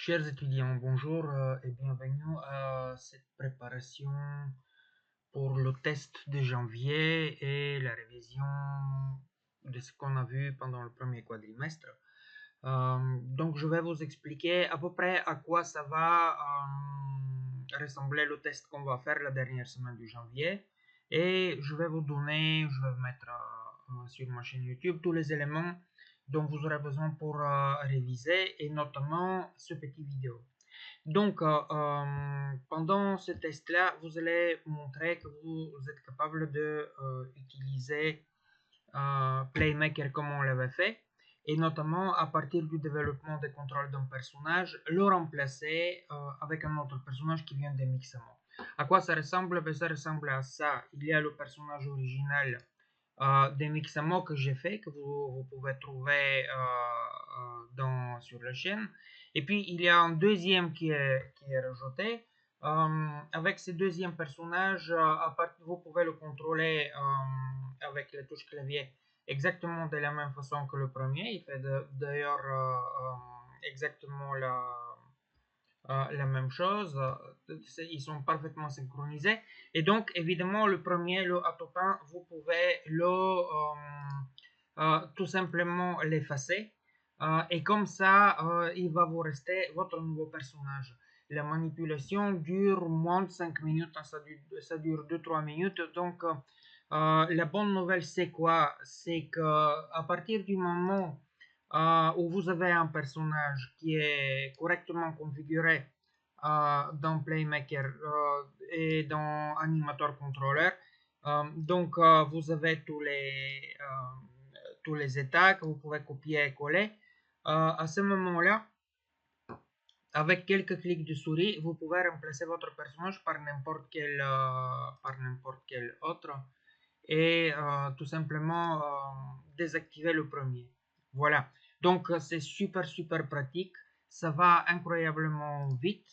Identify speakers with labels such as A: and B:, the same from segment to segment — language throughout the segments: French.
A: Chers étudiants, bonjour et bienvenue à cette préparation pour le test de janvier et la révision de ce qu'on a vu pendant le premier quadrimestre. Donc je vais vous expliquer à peu près à quoi ça va ressembler le test qu'on va faire la dernière semaine du janvier. Et je vais vous mettre sur ma chaîne YouTube tous les éléments dont vous aurez besoin pour réviser et notamment ce petit vidéo. Donc, pendant ce test-là, vous allez montrer que vous êtes capable de utiliser Playmaker comme on l'avait fait, et notamment à partir du développement des contrôles d'un personnage, le remplacer avec un autre personnage qui vient de Mixamo. À quoi ça ressemble? Ça ressemble à ça. Il y a le personnage original des Mixamo que j'ai fait, que vous pouvez trouver sur la chaîne. Et puis il y a un deuxième qui est rejeté. Avec ce deuxième personnage, vous pouvez le contrôler avec les touches clavier exactement de la même façon que le premier. Il fait d'ailleurs exactement la même chose. Ils sont parfaitement synchronisés. Et donc, évidemment, le premier, le Atopin, vous pouvez tout simplement l'effacer. Et comme ça, il va vous rester votre nouveau personnage. La manipulation dure moins de 5 minutes, ça dure 2-3 minutes. Donc, la bonne nouvelle, c'est quoi? C'est que à partir du moment où vous avez un personnage qui est correctement configuré dans Playmaker et dans Animator Controller. Donc, vous avez tous les états que vous pouvez copier et coller. À ce moment-là, avec quelques clics de souris, vous pouvez remplacer votre personnage par n'importe quel autre et tout simplement désactiver le premier. Voilà. Donc c'est super pratique. Ça va incroyablement vite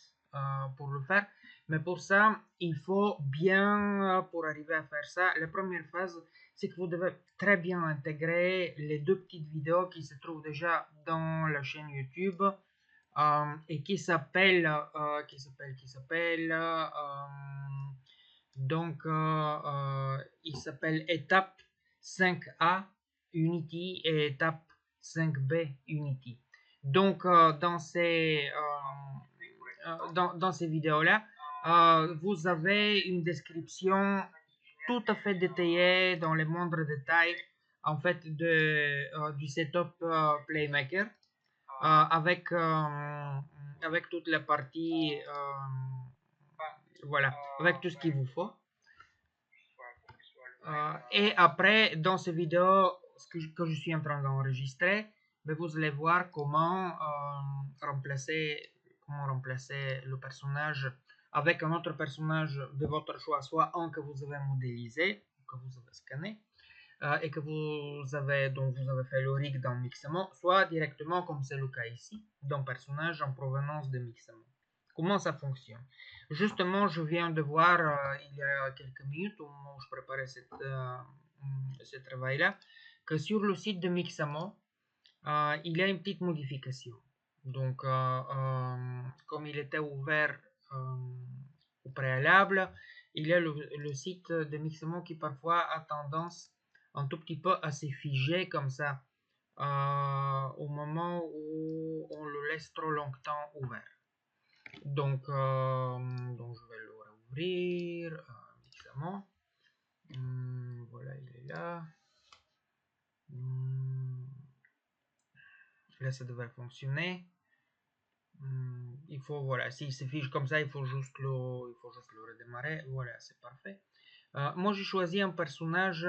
A: pour le faire. Mais pour ça, il faut bien, pour arriver à faire ça, la première phase, c'est que vous devez très bien intégrer les deux petites vidéos qui se trouvent déjà dans la chaîne YouTube et donc, il s'appelle étape 5A Unity et étape 5B Unity. Donc, dans ces vidéos-là, vous avez une description tout à fait détaillée dans les moindres détails en fait du setup Playmaker avec toute la partie voilà, avec tout ce qu'il vous faut. Et après, dans cette vidéo que je suis en train d'enregistrer, vous allez voir comment remplacer le personnage avec un autre personnage de votre choix, soit un que vous avez modélisé, que vous avez scanné, et dont vous avez fait le rig dans Mixamo, soit directement, comme c'est le cas ici, d'un personnage en provenance de Mixamo. Comment ça fonctionne? Justement, je viens de voir il y a quelques minutes, au moment où je préparais ce travail-là, que sur le site de Mixamo, il y a une petite modification. Donc, comme il était ouvert au préalable, il y a le site de Mixamo qui parfois a tendance un tout petit peu à se figer comme ça au moment où on le laisse trop longtemps ouvert. Donc je vais le rouvrir Mixamo. Voilà, il est là. Là, ça devrait fonctionner. Il faut, voilà, s'il se fiche comme ça, il faut juste le redémarrer. Voilà, c'est parfait. Moi, j'ai choisi un personnage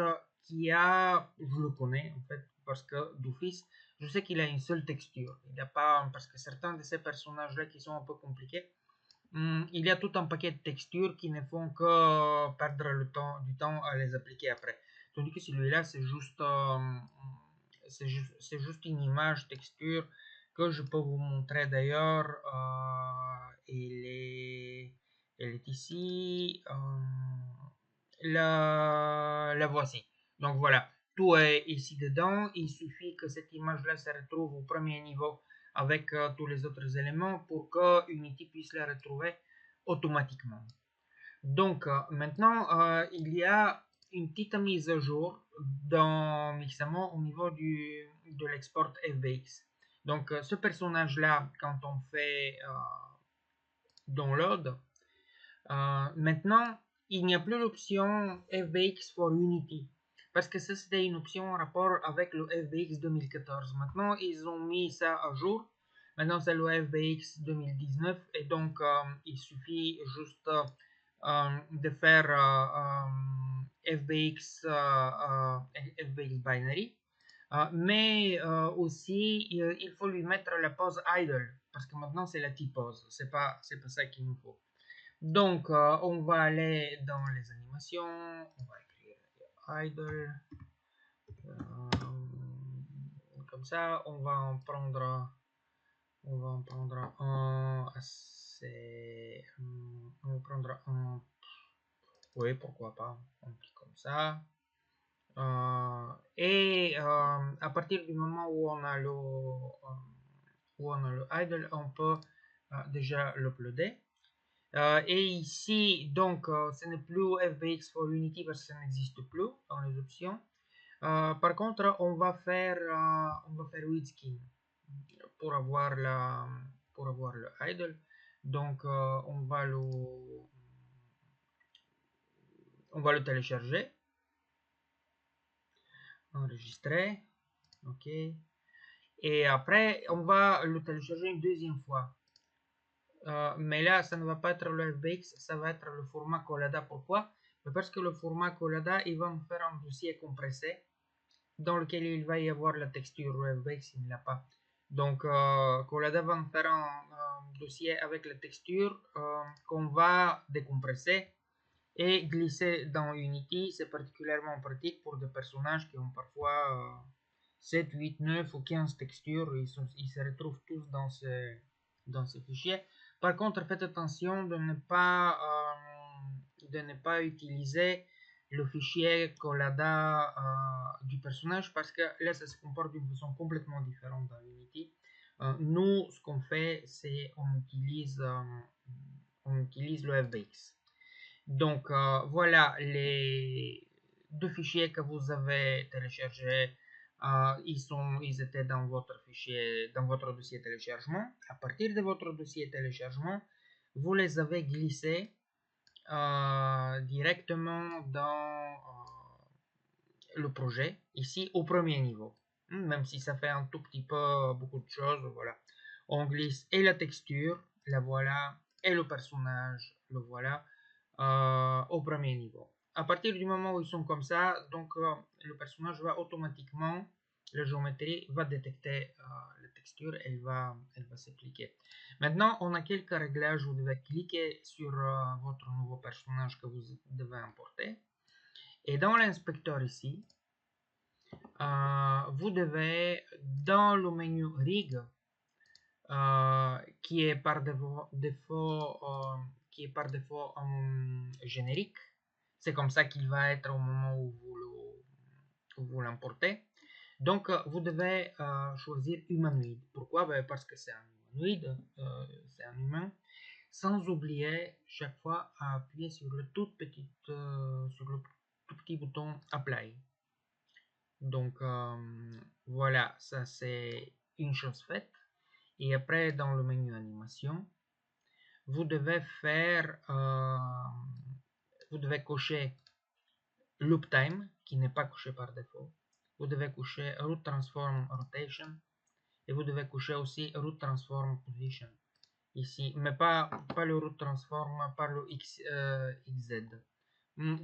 A: je le connais en fait, parce que d'office, je sais qu'il a une seule texture. Il n'y a pas, parce que certains de ces personnages-là qui sont un peu compliqués, il y a tout un paquet de textures qui ne font que perdre du temps à les appliquer après. Tandis que celui-là, c'est juste une image texture que je peux vous montrer d'ailleurs. Elle est ici. La voici. Donc voilà, tout est ici dedans. Il suffit que cette image-là se retrouve au premier niveau avec tous les autres éléments pour que Unity puisse les retrouver automatiquement. Donc maintenant, il y a une petite mise à jour dans Mixamo au niveau de l'export FBX. Donc ce personnage-là, quand on fait download, maintenant, il n'y a plus l'option FBX for Unity. Parce que ça, c'était une option en rapport avec le FBX 2014. Maintenant, ils ont mis ça à jour. Maintenant, c'est le FBX 2019. Et donc, il suffit juste de faire FBX, FBX binary. Mais aussi, il faut lui mettre la pause idle. Parce que maintenant, c'est la type pause. C'est pas ça qu'il nous faut. Donc, on va aller dans les animations, on va écrire idle, comme ça, on va en prendre un assez, on va prendre un, oui, pourquoi pas, un petit comme ça. Et à partir du moment où on a le idle, on peut déjà l'uploader. Et ici, donc, ce n'est plus FBX for Unity parce que ça n'existe plus dans les options. Par contre, on va faire WidSkin pour avoir le idle. Donc, on va le télécharger, enregistrer, ok. Et après, on va le télécharger une deuxième fois. Mais là, ça ne va pas être le FBX, ça va être le format Collada. Pourquoi? Parce que le format Collada, il va nous faire un dossier compressé dans lequel il va y avoir la texture. Le FBX, il ne l'a pas. Donc, Collada va nous faire un dossier avec la texture qu'on va décompresser et glisser dans Unity. C'est particulièrement pratique pour des personnages qui ont parfois 7, 8, 9 ou 15 textures. Ils se retrouvent tous dans ce fichier. Par contre, faites attention de ne pas utiliser le fichier Collada du personnage parce que là, ça se comporte d'une façon complètement différente dans Unity. Nous, ce qu'on fait, c'est on utilise le FBX. Donc, voilà les deux fichiers que vous avez téléchargés. Ils étaient dans votre fichier, dans votre dossier téléchargement. À partir de votre dossier téléchargement, vous les avez glissés directement dans le projet, ici au premier niveau. Même si ça fait un tout petit peu beaucoup de choses, voilà. On glisse et la texture, la voilà, et le personnage, le voilà, au premier niveau. À partir du moment où ils sont comme ça, donc le personnage va automatiquement, la géométrie va détecter la texture, elle va s'appliquer. Maintenant, on a quelques réglages. Vous devez cliquer sur votre nouveau personnage que vous devez importer. Et dans l'inspecteur ici, vous devez, dans le menu Rig, qui est par défaut générique, c'est comme ça qu'il va être au moment où vous l'importez. Donc, vous devez choisir humanoïde. Pourquoi? Parce que c'est un humanoïde, c'est un humain. Sans oublier chaque fois à appuyer sur le tout petit bouton Apply. Donc voilà, ça c'est une chose faite. Et après, dans le menu animation, vous devez cocher Loop Time, qui n'est pas coché par défaut. Vous devez cocher Root Transform Rotation. Et vous devez cocher aussi Root Transform Position. Ici, mais pas le Root Transform, pas le XZ.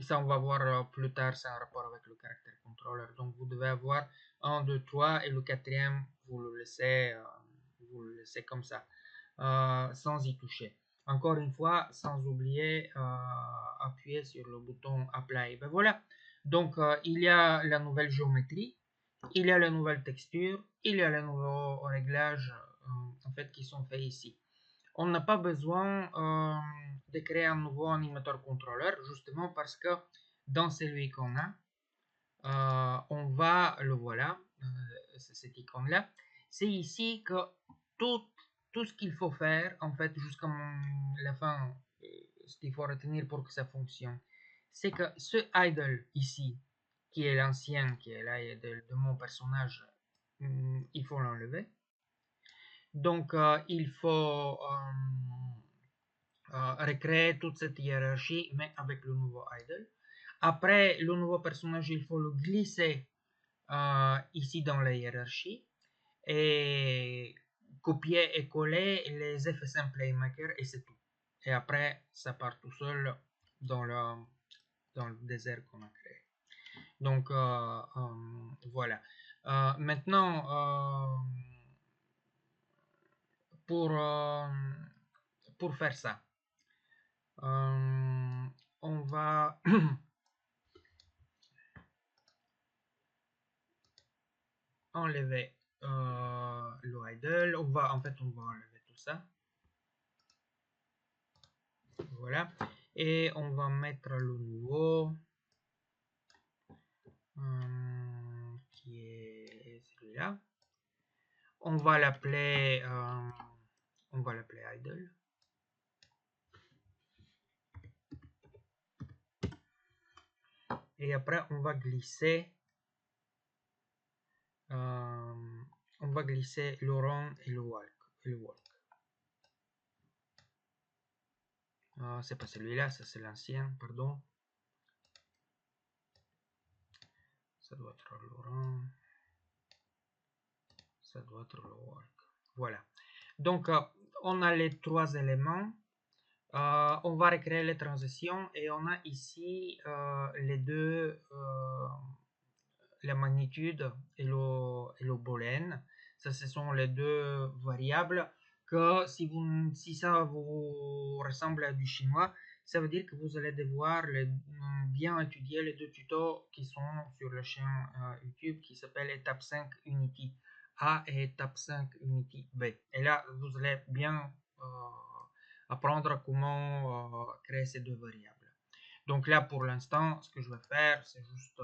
A: Ça, on va voir plus tard, c'est en rapport avec le caractère controller. Donc, vous devez avoir 1, 2, 3 et le quatrième, vous le laissez comme ça, sans y toucher. Encore une fois, sans oublier appuyer sur le bouton Apply. Ben voilà. Donc, il y a la nouvelle géométrie, il y a la nouvelle texture, il y a les nouveaux réglages en fait qui sont faits ici. On n'a pas besoin de créer un nouveau animateur contrôleur, justement parce que dans celui qu'on a, on va, le voilà, c'est cette icône-là. C'est ici que tout, tout ce qu'il faut faire, en fait, jusqu'à la fin, ce qu'il faut retenir pour que ça fonctionne, c'est que ce idle ici, qui est l'ancien, qui est là de mon personnage, il faut l'enlever. Donc, il faut recréer toute cette hiérarchie, mais avec le nouveau idle. Après, le nouveau personnage, il faut le glisser ici dans la hiérarchie et copier et coller les FSM Playmaker et c'est tout. Et après, ça part tout seul dans le désert qu'on a créé. Donc, voilà. Maintenant, pour, pour faire ça, on va enlever le idle. On va enlever tout ça. Voilà. Et on va mettre le nouveau qui est celui-là. On va l'appeler idle. Et après on va glisser le run et le walk. C'est pas celui-là, ça c'est l'ancien, pardon. Ça doit être le run. Ça doit être le walk. Voilà. Donc, on a les trois éléments. On va recréer les transitions et on a ici les deux, la magnitude et le boolean. Ça, ce sont les deux variables que si ça vous ressemble à du chinois, ça veut dire que vous allez devoir bien étudier les deux tutos qui sont sur la chaîne YouTube qui s'appelle étape 5 Unity A et étape 5 Unity B. Et là, vous allez bien apprendre comment créer ces deux variables. Donc là, pour l'instant, ce que je vais faire, c'est juste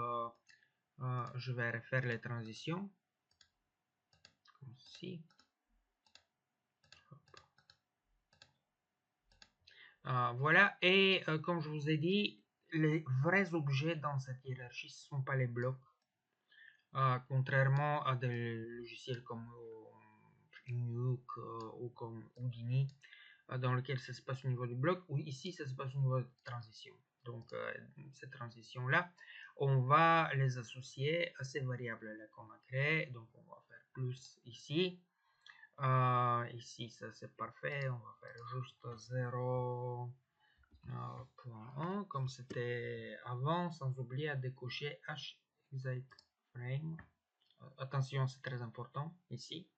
A: je vais refaire les transitions comme ci. Voilà, et comme je vous ai dit, les vrais objets dans cette hiérarchie, ce ne sont pas les blocs, contrairement à des logiciels comme Nuke ou comme Houdini, dans lequel ça se passe au niveau du bloc, ou ici ça se passe au niveau de transition. Donc ces transitions-là, on va les associer à ces variables-là qu'on a créées. Donc on va faire plus ici. Ici, ça c'est parfait. On va faire juste 0.1 comme c'était avant, sans oublier à décocher H excite frame. Attention, c'est très important ici.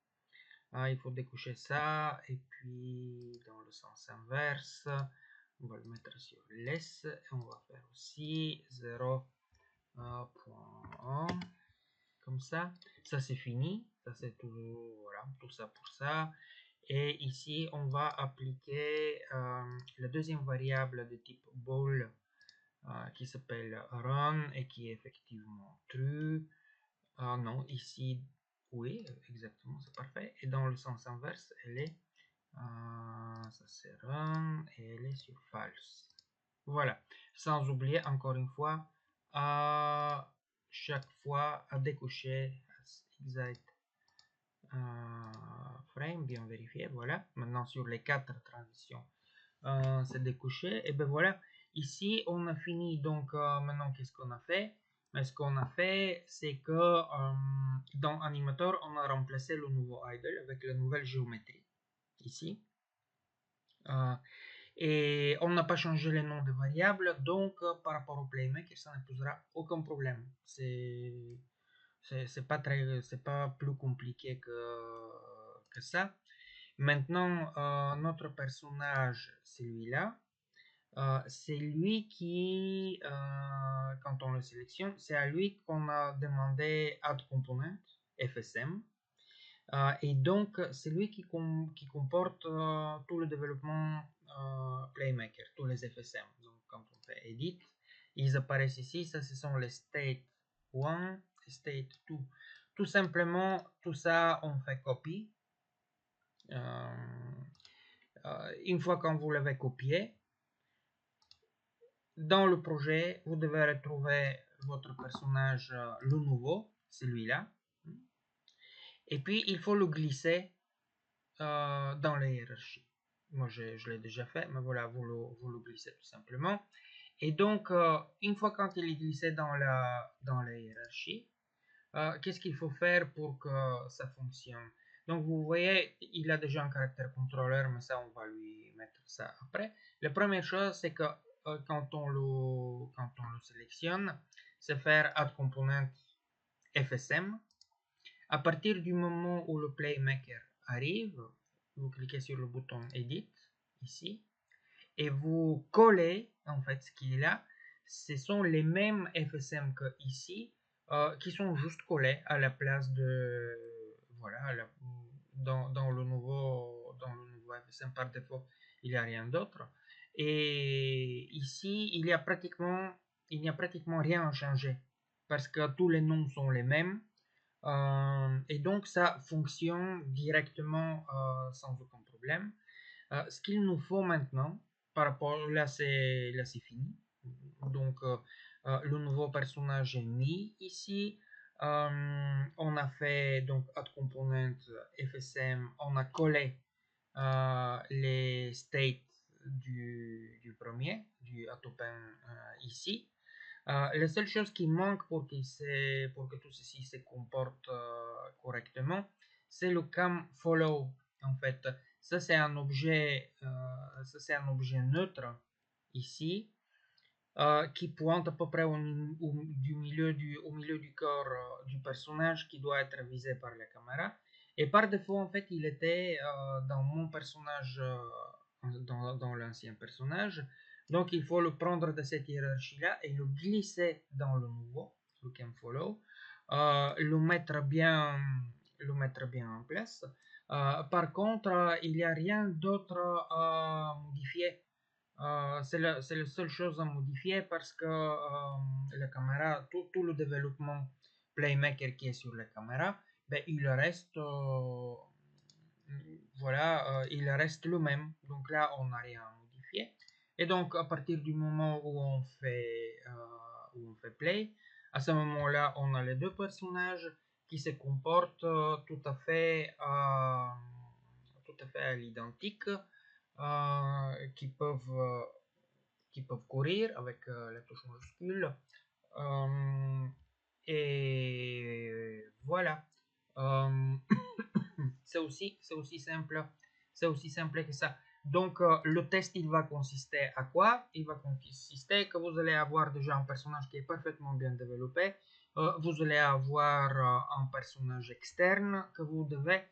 A: Il faut décocher ça et puis dans le sens inverse, on va le mettre sur less et on va faire aussi 0.1 comme ça. Ça c'est fini, ça c'est tout, voilà, tout ça pour ça. Et ici on va appliquer la deuxième variable de type bool qui s'appelle run et qui est effectivement true. Non, ici oui, exactement, c'est parfait. Et dans le sens inverse, elle est ça c'est run et elle est sur false. Voilà, sans oublier encore une fois à chaque fois à décocher excite frame, bien vérifié. Voilà, maintenant sur les 4 transitions c'est décoché. Et ben voilà, ici on a fini. Donc maintenant qu'est-ce qu'on a fait? Mais ce qu'on a fait, c'est que dans Animator, on a remplacé le nouveau idle avec la nouvelle géométrie ici. Et on n'a pas changé les noms de variables, donc par rapport au playmaker, ça ne posera aucun problème. C'est pas plus compliqué que ça. Maintenant, notre personnage, celui-là, c'est lui qui, quand on le sélectionne, c'est à lui qu'on a demandé Add Component, FSM. Et donc, c'est lui qui comporte tout le développement Playmaker, tous les FSM. Donc, quand on fait Edit, ils apparaissent ici. Ça, ce sont les State 1 et State 2. Tout simplement, tout ça, on fait copy. Une fois que vous l'avez copié, dans le projet, vous devez retrouver votre personnage, le nouveau, celui-là. Et puis, il faut le glisser dans la hiérarchie. Moi, je l'ai déjà fait, mais voilà, vous le glissez tout simplement. Et donc, une fois quand il est glissé dans la hiérarchie, qu'est-ce qu'il faut faire pour que ça fonctionne? Donc, vous voyez, il a déjà un caractère contrôleur, mais ça, on va lui mettre ça après. La première chose, c'est que quand on le sélectionne, c'est faire Add Component FSM. À partir du moment où le Playmaker arrive, vous cliquez sur le bouton Edit, ici, et vous collez, en fait, ce qui est là. Ce sont les mêmes FSM que ici, qui sont juste collés à la place de, voilà, dans le nouveau FSM par défaut, il n'y a rien d'autre. Et ici, il n'y a pratiquement rien à changer, parce que tous les noms sont les mêmes. Et donc ça fonctionne directement sans aucun problème. Ce qu'il nous faut maintenant, par rapport là c'est fini. Donc le nouveau personnage est mis ici. On a fait donc add component FSM, on a collé les states du premier, du AutoPen ici. La seule chose qui manque pour que tout ceci se comporte correctement, c'est le cam follow. En fait, ça c'est un objet, neutre ici qui pointe à peu près au milieu du corps du personnage qui doit être visé par la caméra. Et par défaut, en fait, il était dans mon personnage, dans l'ancien personnage. Donc, il faut le prendre de cette hiérarchie-là et le glisser dans le nouveau, le cam follow, le mettre bien en place. Par contre, il n'y a rien d'autre à modifier. C'est la seule chose à modifier parce que la caméra, tout le développement Playmaker qui est sur la caméra, ben, il reste, voilà, il reste le même. Donc là, on n'a rien à modifier. Et donc, à partir du moment où on fait play, à ce moment-là, on a les deux personnages qui se comportent tout à fait à l'identique, qui peuvent courir avec la touche majuscule. Et voilà. C'est aussi simple. C'est aussi simple que ça. Donc, le test, il va consister à quoi? Il va consister que vous allez avoir déjà un personnage qui est parfaitement bien développé. Vous allez avoir un personnage externe que vous devez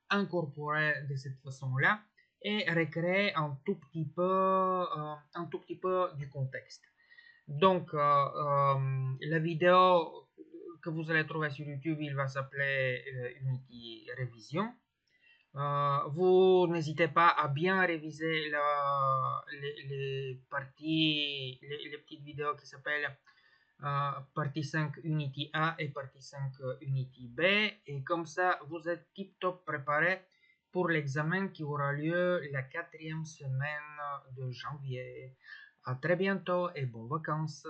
A: incorporer de cette façon-là et recréer un tout petit peu du contexte. Donc, la vidéo que vous allez trouver sur YouTube, il va s'appeler Unity Révision. Vous n'hésitez pas à bien réviser les parties, les petites vidéos qui s'appellent partie 5 Unity A et partie 5 Unity B. Et comme ça, vous êtes tip-top préparé pour l'examen qui aura lieu la 4e semaine de janvier. À très bientôt et bonnes vacances.